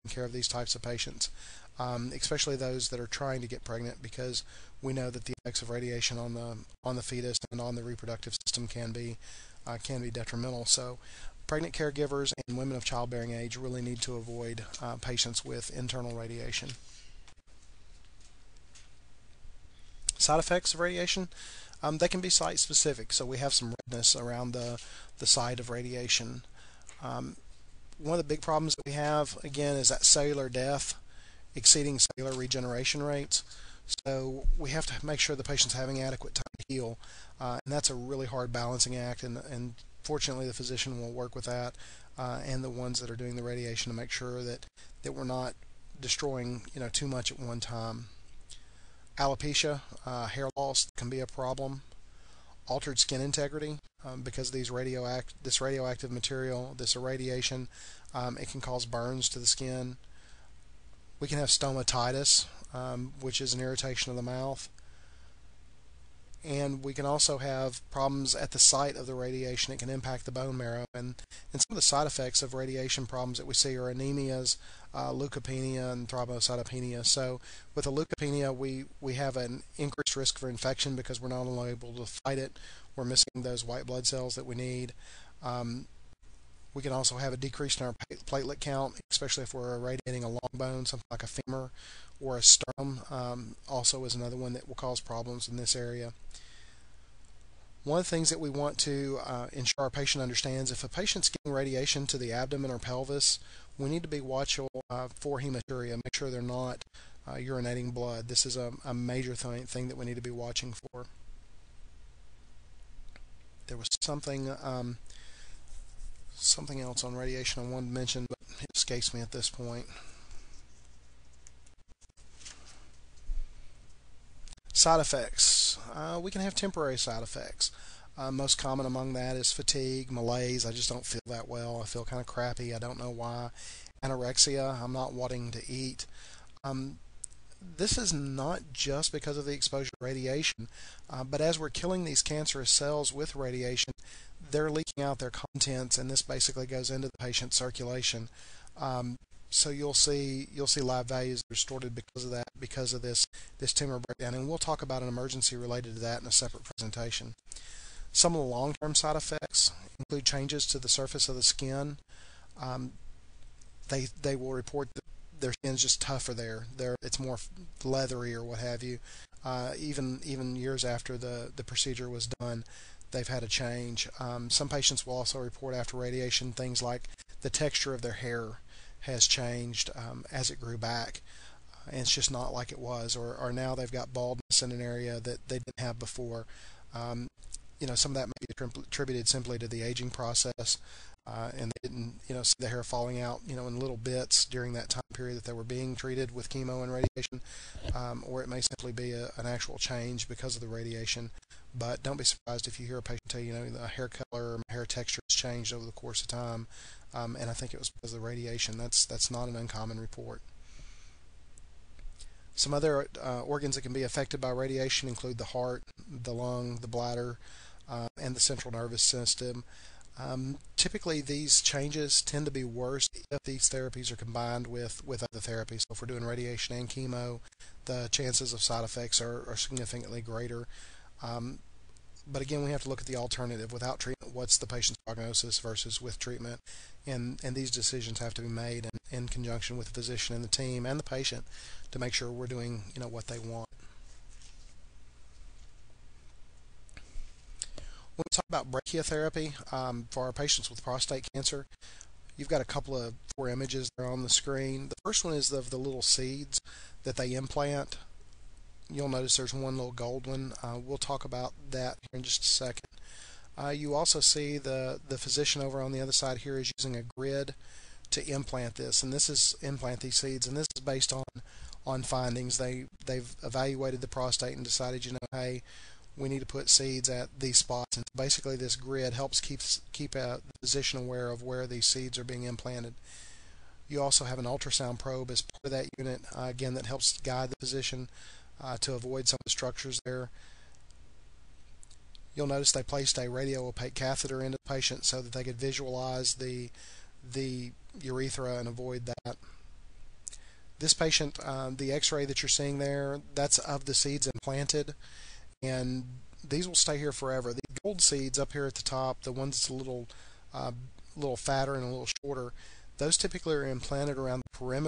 taking care of these types of patients, especially those that are trying to get pregnant, because we know that the effects of radiation on the fetus and on the reproductive system can be detrimental. So pregnant caregivers and women of childbearing age really need to avoid patients with internal radiation. Side effects of radiation, they can be site specific, so we have some redness around the site of radiation. One of the big problems that we have, again, is that cellular death exceeding cellular regeneration rates. So we have to make sure the patient's having adequate time to heal, and that's a really hard balancing act, and fortunately the physician will work with that, and the ones that are doing the radiation, to make sure that we're not destroying too much at one time. Alopecia, hair loss can be a problem. Altered skin integrity, because this radioactive material, this irradiation, it can cause burns to the skin. We can have stomatitis, which is an irritation of the mouth. And we can also have problems at the site of the radiation. It can impact the bone marrow. And some of the side effects of radiation problems that we see are anemias, leukopenia, and thrombocytopenia. So with a leukopenia, we have an increased risk for infection because we're not only able to fight it, we're missing those white blood cells that we need. We can also have a decrease in our platelet count, especially if we're irradiating a long bone, something like a femur or a sternum. Also is another one that will cause problems in this area. One of the things that we want to ensure our patient understands, if a patient's getting radiation to the abdomen or pelvis, we need to be watchful for hematuria. Make sure they're not urinating blood. This is a major thing that we need to be watching for. There was something else on radiation I wanted to mention, but it escapes me at this point. Side effects. We can have temporary side effects. Most common among that is fatigue, malaise. I just don't feel that well. I feel kind of crappy. I don't know why. Anorexia. I'm not wanting to eat. This is not just because of the exposure to radiation, but as we're killing these cancerous cells with radiation, they're leaking out their contents, and this basically goes into the patient's circulation. So you'll see lab values distorted because of that, because of this tumor breakdown, and we'll talk about an emergency related to that in a separate presentation. Some of the long-term side effects include changes to the surface of the skin. They will report that their skin's just tougher there. It's more leathery or what have you. Even years after the procedure was done, they've had a change. Some patients will also report after radiation things like the texture of their hair has changed as it grew back, and it's just not like it was, or now they've got baldness in an area that they didn't have before. Some of that may be attributed simply to the aging process, and they didn't see the hair falling out in little bits during that time period that they were being treated with chemo and radiation, or it may simply be an actual change because of the radiation. But don't be surprised if you hear a patient tell you, the hair color or hair texture has changed over the course of time, and I think it was because of the radiation. That's not an uncommon report. Some other organs that can be affected by radiation include the heart, the lung, the bladder, and the central nervous system. Typically, these changes tend to be worse if these therapies are combined with other therapies. So if we're doing radiation and chemo, the chances of side effects are significantly greater. But again, we have to look at the alternative. Without treatment, what's the patient's prognosis versus with treatment? And these decisions have to be made in conjunction with the physician and the team and the patient to make sure we're doing what they want. When we talk about brachytherapy for our patients with prostate cancer, you've got a couple of 4 images there on the screen. The first one is of the little seeds that they implant. You'll notice there's one little gold one. We'll talk about that here in just a second. You also see the physician over on the other side here is using a grid to implant this, and this is implant these seeds, and this is based on findings. They've evaluated the prostate and decided, hey, we need to put seeds at these spots, and basically this grid helps keep the physician aware of where these seeds are being implanted. You also have an ultrasound probe as part of that unit, again, that helps guide the physician to avoid some of the structures there. You'll notice they placed a radio-opaque catheter into the patient so that they could visualize the urethra and avoid that. This patient, the x-ray that you're seeing there, that's of the seeds implanted, and these will stay here forever. The gold seeds up here at the top, the ones that's a little fatter and a little shorter, those typically are implanted around the perimeter